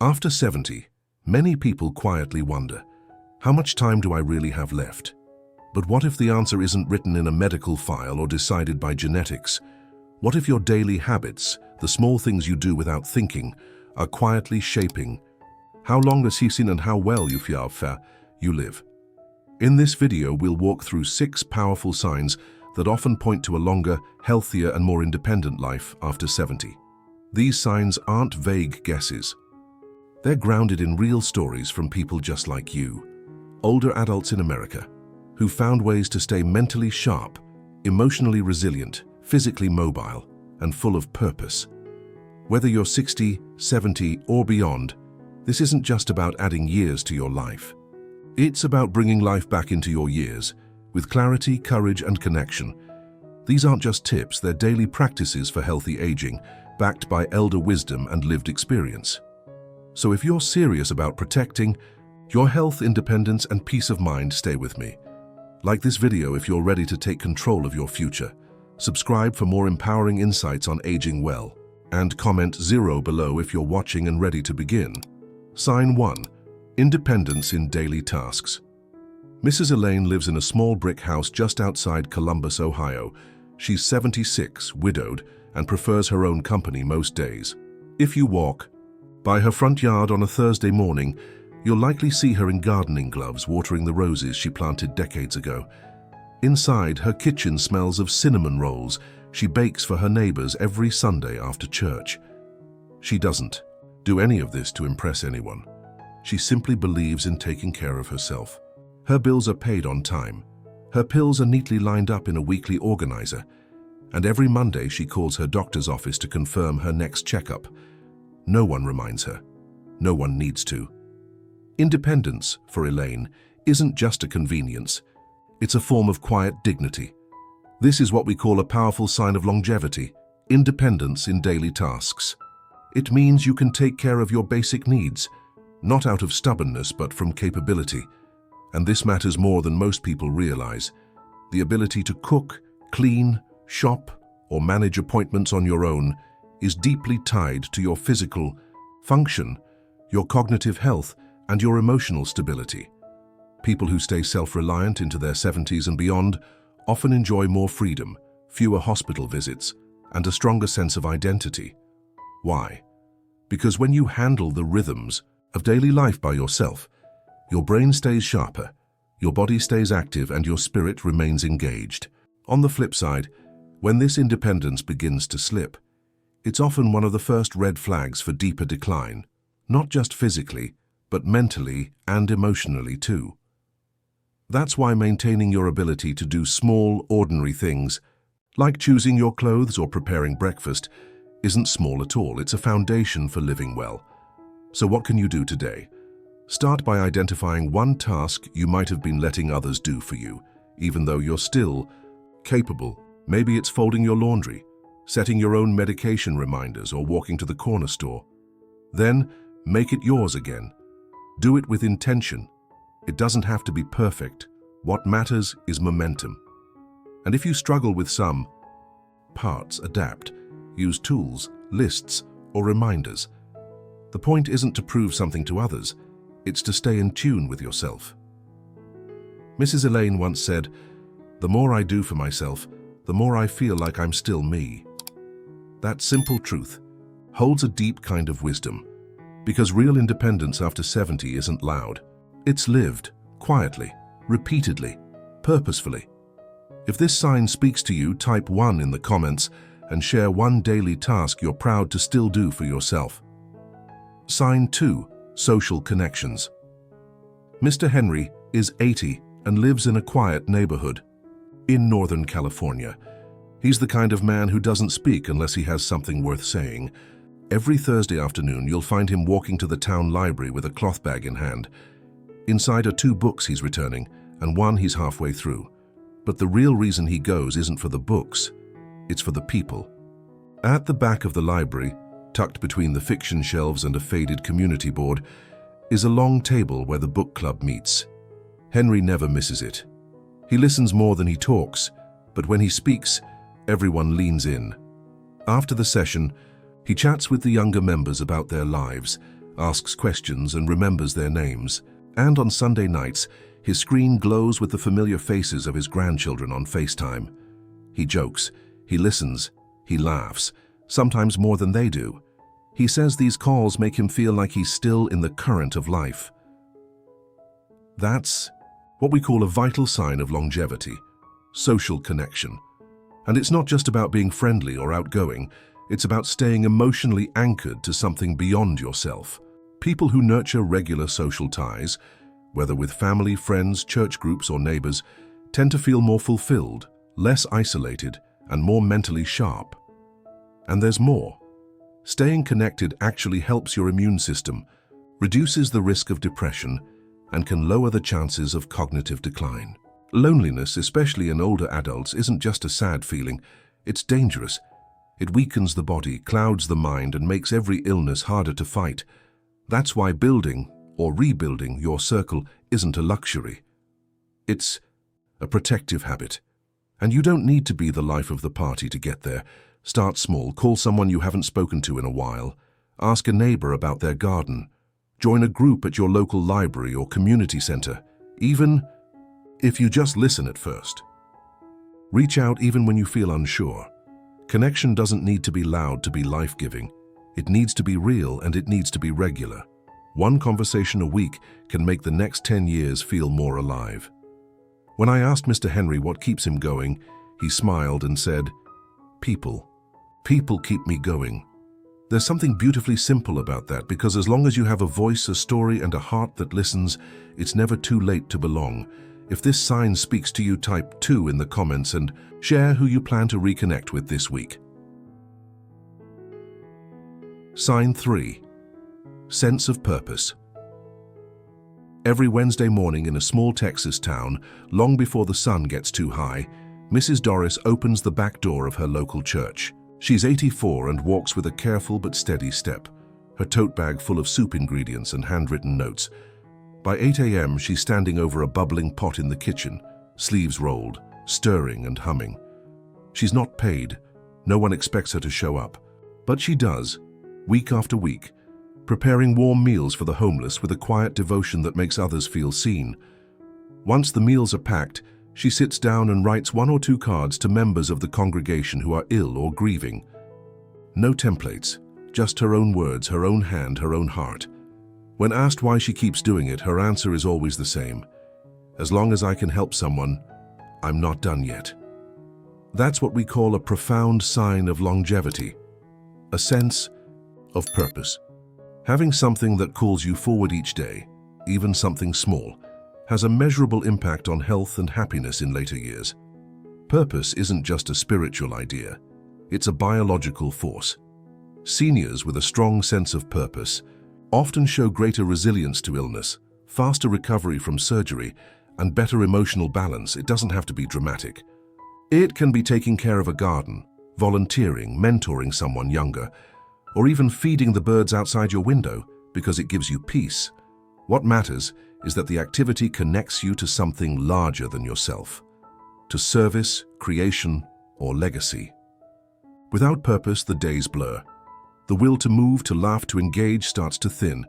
After 70, many people quietly wonder, how much time do I really have left? But what if the answer isn't written in a medical file or decided by genetics? What if your daily habits, the small things you do without thinking, are quietly shaping how long as seen and how well you live? In this video, we'll walk through 6 powerful signs that often point to a longer, healthier and more independent life after 70. These signs aren't vague guesses. They're grounded in real stories from people just like you, older adults in America, who found ways to stay mentally sharp, emotionally resilient, physically mobile, and full of purpose. Whether you're 60, 70, or beyond, this isn't just about adding years to your life. It's about bringing life back into your years, with clarity, courage, and connection. These aren't just tips, they're daily practices for healthy aging, backed by elder wisdom and lived experience. So if you're serious about protecting your health, independence, and peace of mind, stay with me. Like this video if you're ready to take control of your future. Subscribe for more empowering insights on aging well. And comment 0 below if you're watching and ready to begin. Sign 1. Independence in daily tasks. Mrs. Elaine lives in a small brick house just outside Columbus, Ohio. She's 76, widowed, and prefers her own company most days. If you walk by her front yard on a Thursday morning, you'll likely see her in gardening gloves watering the roses she planted decades ago. Inside, her kitchen smells of cinnamon rolls she bakes for her neighbors every Sunday after church. She doesn't do any of this to impress anyone. She simply believes in taking care of herself. Her bills are paid on time. Her pills are neatly lined up in a weekly organizer. And every Monday she calls her doctor's office to confirm her next checkup. No one reminds her. No one needs to. Independence, for Elaine, isn't just a convenience. It's a form of quiet dignity. This is what we call a powerful sign of longevity, independence in daily tasks. It means you can take care of your basic needs, not out of stubbornness but from capability. And this matters more than most people realize. The ability to cook, clean, shop, or manage appointments on your own is deeply tied to your physical function, your cognitive health, and your emotional stability. People who stay self-reliant into their 70s and beyond often enjoy more freedom, fewer hospital visits, and a stronger sense of identity. Why? Because when you handle the rhythms of daily life by yourself, your brain stays sharper, your body stays active, and your spirit remains engaged. On the flip side, when this independence begins to slip, it's often one of the first red flags for deeper decline, not just physically, but mentally and emotionally too. That's why maintaining your ability to do small, ordinary things, like choosing your clothes or preparing breakfast, isn't small at all. It's a foundation for living well. So what can you do today? Start by identifying one task you might have been letting others do for you, even though you're still capable. Maybe it's folding your laundry, setting your own medication reminders, or walking to the corner store. Then, make it yours again. Do it with intention. It doesn't have to be perfect. What matters is momentum. And if you struggle with some parts, adapt. Use tools, lists, or reminders. The point isn't to prove something to others. It's to stay in tune with yourself. Mrs. Elaine once said, "The more I do for myself, the more I feel like I'm still me." That simple truth holds a deep kind of wisdom, because real independence after 70 isn't loud. It's lived, quietly, repeatedly, purposefully. If this sign speaks to you, type 1 in the comments and share one daily task you're proud to still do for yourself. Sign 2. Social connections. Mr. Henry is 80 and lives in a quiet neighborhood in Northern California. He's the kind of man who doesn't speak unless he has something worth saying. Every Thursday afternoon, you'll find him walking to the town library with a cloth bag in hand. Inside are 2 books he's returning, and one he's halfway through. But the real reason he goes isn't for the books, it's for the people. At the back of the library, tucked between the fiction shelves and a faded community board, is a long table where the book club meets. Henry never misses it. He listens more than he talks, but when he speaks, everyone leans in. After the session, he chats with the younger members about their lives, asks questions and remembers their names. And on Sunday nights, his screen glows with the familiar faces of his grandchildren on FaceTime. He jokes, he listens, he laughs, sometimes more than they do. He says these calls make him feel like he's still in the current of life. That's what we call a vital sign of longevity, social connection. And it's not just about being friendly or outgoing, it's about staying emotionally anchored to something beyond yourself. People who nurture regular social ties, whether with family, friends, church groups, or neighbors, tend to feel more fulfilled, less isolated, and more mentally sharp. And there's more. Staying connected actually helps your immune system, reduces the risk of depression, and can lower the chances of cognitive decline. Loneliness, especially in older adults, isn't just a sad feeling, it's dangerous. It weakens the body, clouds the mind, and makes every illness harder to fight. That's why building or rebuilding your circle isn't a luxury. It's a protective habit. And you don't need to be the life of the party to get there. Start small, call someone you haven't spoken to in a while, ask a neighbor about their garden, join a group at your local library or community center, even if you just listen at first. Reach out even when you feel unsure. Connection doesn't need to be loud to be life-giving. It needs to be real and it needs to be regular. One conversation a week can make the next 10 years feel more alive. When I asked Mr. Henry what keeps him going, he smiled and said, "People. People keep me going." There's something beautifully simple about that, because as long as you have a voice, a story, and a heart that listens, it's never too late to belong. If this sign speaks to you, type 2 in the comments and share who you plan to reconnect with this week. Sign 3. Sense of purpose. Every Wednesday morning in a small Texas town, long before the sun gets too high, Mrs. Doris opens the back door of her local church. She's 84 and walks with a careful but steady step, her tote bag full of soup ingredients and handwritten notes. By 8 a.m., she's standing over a bubbling pot in the kitchen, sleeves rolled, stirring and humming. She's not paid. No one expects her to show up. But she does, week after week, preparing warm meals for the homeless with a quiet devotion that makes others feel seen. Once the meals are packed, she sits down and writes 1 or 2 cards to members of the congregation who are ill or grieving. No templates, just her own words, her own hand, her own heart. When asked why she keeps doing it, her answer is always the same. As long as I can help someone, I'm not done yet. That's what we call a profound sign of longevity, a sense of purpose. Having something that calls you forward each day, even something small, has a measurable impact on health and happiness in later years. Purpose isn't just a spiritual idea, it's a biological force. Seniors with a strong sense of purpose often show greater resilience to illness, faster recovery from surgery, and better emotional balance. It doesn't have to be dramatic. It can be taking care of a garden, volunteering, mentoring someone younger, or even feeding the birds outside your window because it gives you peace. What matters is that the activity connects you to something larger than yourself, to service, creation, or legacy. Without purpose, the days blur. The will to move, to laugh, to engage starts to thin,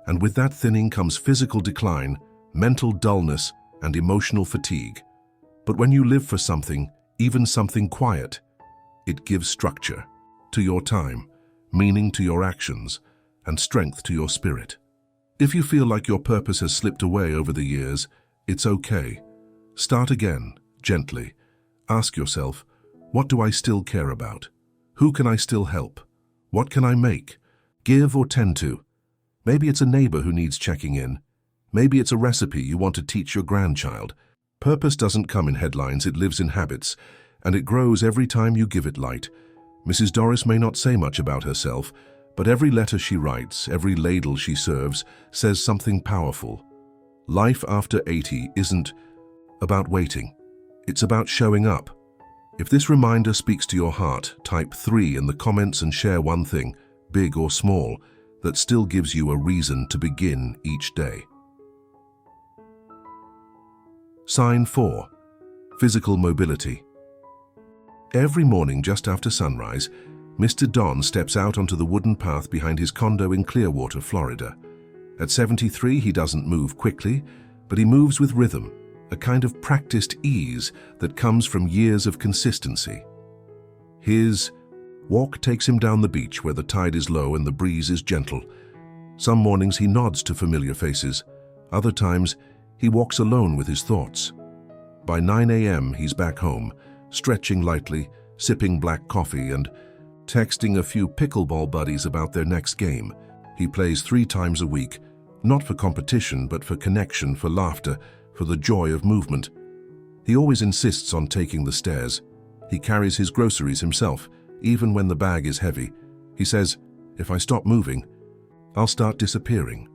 and with that thinning comes physical decline, mental dullness, and emotional fatigue. But when you live for something, even something quiet, it gives structure to your time, meaning to your actions, and strength to your spirit. If you feel like your purpose has slipped away over the years, it's okay. Start again, gently. Ask yourself, what do I still care about? Who can I still help? What can I make, give, or tend to? Maybe it's a neighbor who needs checking in. Maybe it's a recipe you want to teach your grandchild. Purpose doesn't come in headlines, it lives in habits, and it grows every time you give it light. Mrs. Doris may not say much about herself, but every letter she writes, every ladle she serves, says something powerful. Life after 80 isn't about waiting. It's about showing up. If this reminder speaks to your heart, type 3 in the comments and share one thing, big or small, that still gives you a reason to begin each day. Sign 4. Physical mobility. Every morning just after sunrise, Mr. Don steps out onto the wooden path behind his condo in Clearwater, Florida. At 73, he doesn't move quickly, but he moves with rhythm, a kind of practiced ease that comes from years of consistency. His walk takes him down the beach where the tide is low and the breeze is gentle. Some mornings he nods to familiar faces. Other times, he walks alone with his thoughts. By 9 a.m., he's back home, stretching lightly, sipping black coffee, and texting a few pickleball buddies about their next game. He plays 3 times a week, not for competition, but for connection, for laughter, for the joy of movement. He always insists on taking the stairs. He carries his groceries himself, even when the bag is heavy. He says, "If I stop moving, I'll start disappearing."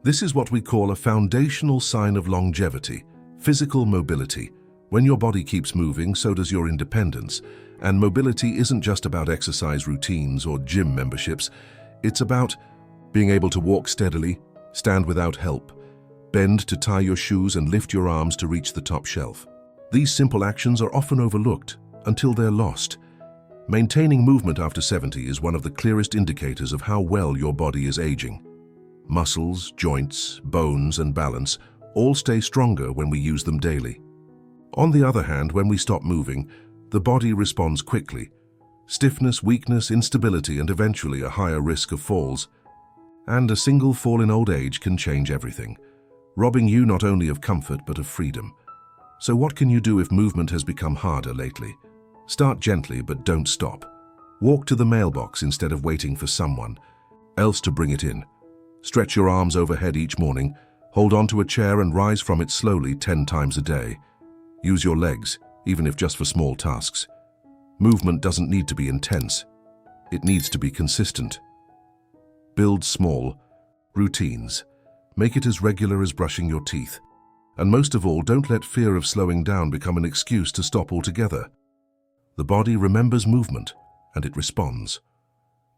This is what we call a foundational sign of longevity, physical mobility. When your body keeps moving, so does your independence. And mobility isn't just about exercise routines or gym memberships. It's about being able to walk steadily, stand without help, bend to tie your shoes, and lift your arms to reach the top shelf. These simple actions are often overlooked until they're lost. Maintaining movement after 70 is one of the clearest indicators of how well your body is aging. Muscles, joints, bones, and balance all stay stronger when we use them daily. On the other hand, when we stop moving, the body responds quickly. Stiffness, weakness, instability, and eventually a higher risk of falls. And a single fall in old age can change everything, robbing you not only of comfort but of freedom. So what can you do if movement has become harder lately? Start gently, but don't stop. Walk to the mailbox instead of waiting for someone else to bring it in. Stretch your arms overhead each morning, hold onto a chair and rise from it slowly 10 times a day. Use your legs, even if just for small tasks. Movement doesn't need to be intense. It needs to be consistent. Build small routines. Make it as regular as brushing your teeth. And most of all, don't let fear of slowing down become an excuse to stop altogether. The body remembers movement, and it responds.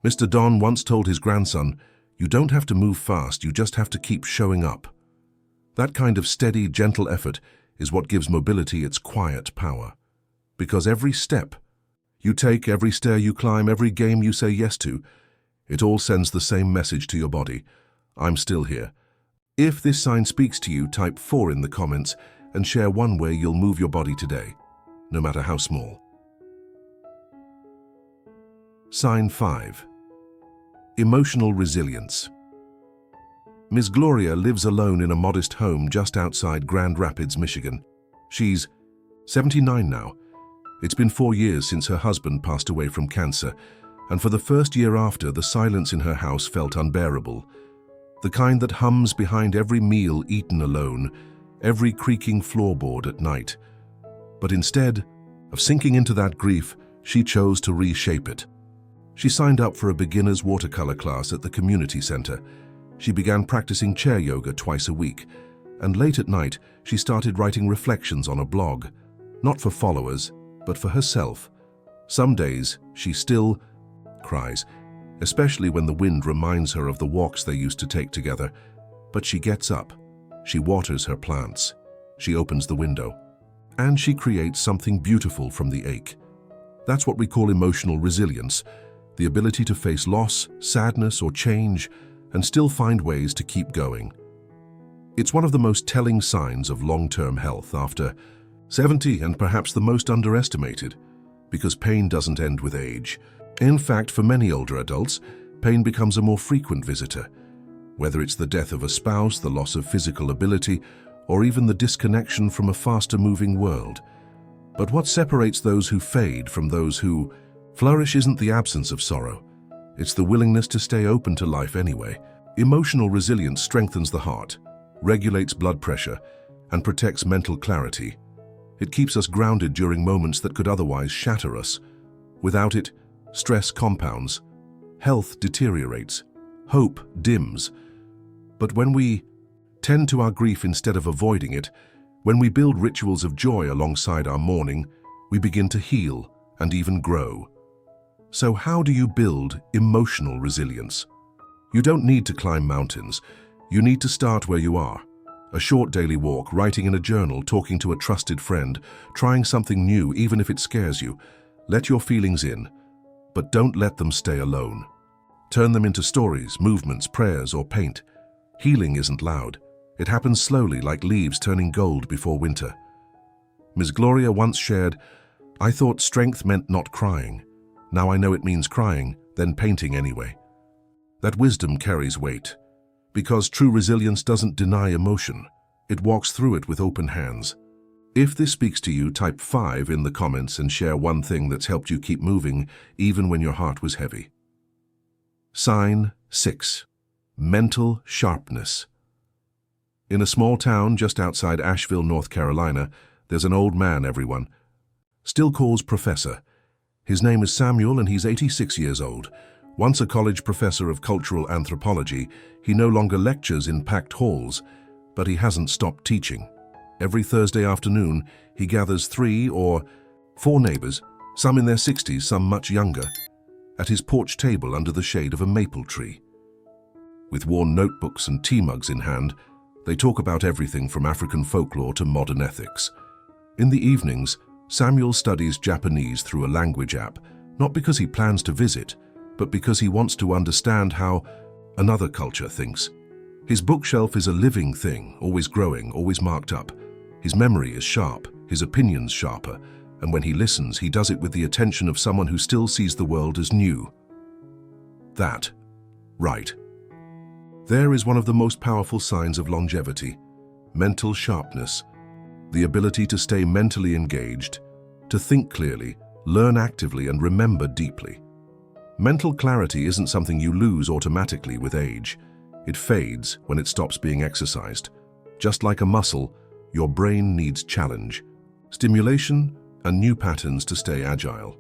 Mr. Don once told his grandson, "You don't have to move fast, you just have to keep showing up." That kind of steady, gentle effort is what gives mobility its quiet power. Because every step you take, every stair you climb, every game you say yes to, it all sends the same message to your body: I'm still here. If this sign speaks to you, type 4 in the comments and share one way you'll move your body today, no matter how small. Sign 5. Emotional resilience. Ms. Gloria lives alone in a modest home just outside Grand Rapids, Michigan. She's 79 now. It's been 4 years since her husband passed away from cancer, and for the first year after, the silence in her house felt unbearable. The kind that hums behind every meal eaten alone, every creaking floorboard at night. But instead of sinking into that grief, she chose to reshape it. She signed up for a beginner's watercolor class at the community center. She began practicing chair yoga twice a week, and late at night, she started writing reflections on a blog, not for followers, but for herself. Some days, she still cries, especially when the wind reminds her of the walks they used to take together. But she gets up, she waters her plants, she opens the window, and she creates something beautiful from the ache. That's what we call emotional resilience, the ability to face loss, sadness, or change, and still find ways to keep going. It's one of the most telling signs of long-term health after 70, and perhaps the most underestimated, because pain doesn't end with age. In fact, for many older adults, pain becomes a more frequent visitor. Whether it's the death of a spouse, the loss of physical ability, or even the disconnection from a faster-moving world. But what separates those who fade from those who flourish isn't the absence of sorrow. It's the willingness to stay open to life anyway. Emotional resilience strengthens the heart, regulates blood pressure, and protects mental clarity. It keeps us grounded during moments that could otherwise shatter us. Without it, stress compounds, health deteriorates, hope dims. But when we tend to our grief instead of avoiding it, when we build rituals of joy alongside our mourning, we begin to heal and even grow. So how do you build emotional resilience? You don't need to climb mountains. You need to start where you are. A short daily walk, writing in a journal, talking to a trusted friend, trying something new even if it scares you. Let your feelings in. But don't let them stay alone. Turn them into stories, movements, prayers, or paint. Healing isn't loud. It happens slowly, like leaves turning gold before winter. Ms. Gloria once shared, "I thought strength meant not crying. Now I know it means crying, then painting anyway." That wisdom carries weight, because true resilience doesn't deny emotion. It walks through it with open hands. If this speaks to you, type 5 in the comments and share one thing that's helped you keep moving even when your heart was heavy. Sign 6. Mental sharpness. In a small town just outside Asheville, North Carolina, there's an old man everyone still calls Professor. His name is Samuel and he's 86 years old. Once a college professor of cultural anthropology, he no longer lectures in packed halls, but he hasn't stopped teaching. Every Thursday afternoon, he gathers 3 or 4 neighbors, some in their 60s, some much younger, at his porch table under the shade of a maple tree. With worn notebooks and tea mugs in hand, they talk about everything from African folklore to modern ethics. In the evenings, Samuel studies Japanese through a language app, not because he plans to visit, but because he wants to understand how another culture thinks. His bookshelf is a living thing, always growing, always marked up. His memory is sharp, his opinions sharper, and when he listens, he does it with the attention of someone who still sees the world as new. That, right. There is one of the most powerful signs of longevity: mental sharpness, the ability to stay mentally engaged, to think clearly, learn actively, and remember deeply. Mental clarity isn't something you lose automatically with age. It fades when it stops being exercised. Just like a muscle, your brain needs challenge, stimulation, and new patterns to stay agile.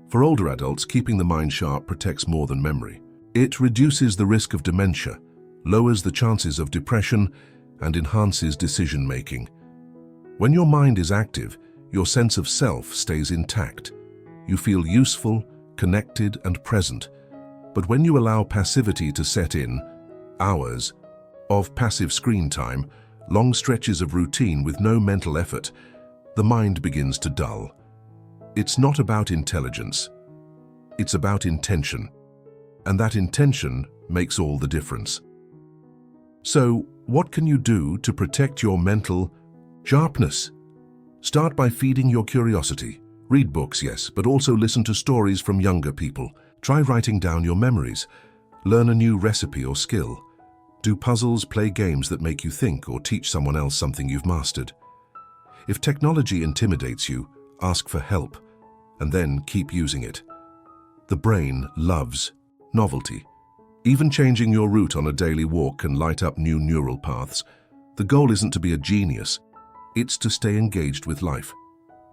For older adults, keeping the mind sharp protects more than memory. It reduces the risk of dementia, lowers the chances of depression, and enhances decision-making. When your mind is active, your sense of self stays intact. You feel useful, connected, and present. But when you allow passivity to set in, hours of passive screen time, long stretches of routine with no mental effort, the mind begins to dull. It's not about intelligence. It's about intention. And that intention makes all the difference. So, what can you do to protect your mental sharpness? Start by feeding your curiosity. Read books, yes, but also listen to stories from younger people. Try writing down your memories. Learn a new recipe or skill. Do puzzles, play games that make you think, or teach someone else something you've mastered. If technology intimidates you, ask for help, and then keep using it. The brain loves novelty. Even changing your route on a daily walk can light up new neural paths. The goal isn't to be a genius. It's to stay engaged with life.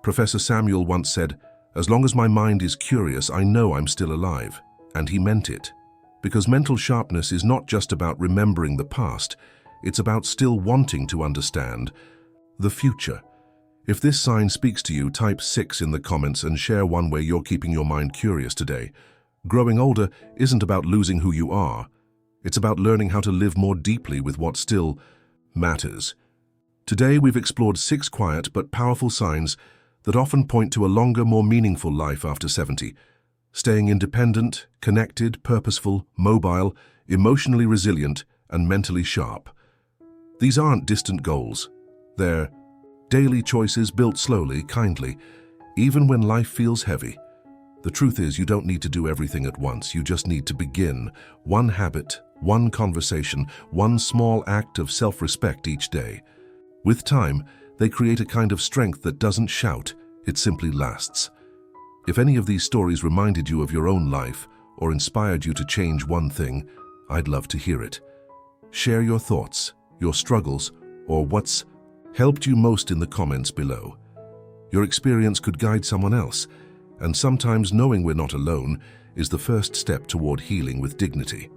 Professor Samuel once said, "As long as my mind is curious, I know I'm still alive." And he meant it. Because mental sharpness is not just about remembering the past, it's about still wanting to understand the future. If this sign speaks to you, type 6 in the comments and share one way you're keeping your mind curious today. Growing older isn't about losing who you are. It's about learning how to live more deeply with what still matters. Today we've explored 6 quiet but powerful signs that often point to a longer, more meaningful life after 70. Staying independent, connected, purposeful, mobile, emotionally resilient, and mentally sharp. These aren't distant goals. They're daily choices built slowly, kindly, even when life feels heavy. The truth is, you don't need to do everything at once. You just need to begin. One habit, one conversation, one small act of self-respect each day. With time, they create a kind of strength that doesn't shout, it simply lasts. If any of these stories reminded you of your own life or inspired you to change one thing, I'd love to hear it. Share your thoughts, your struggles, or what's helped you most in the comments below. Your experience could guide someone else, and sometimes knowing we're not alone is the first step toward healing with dignity.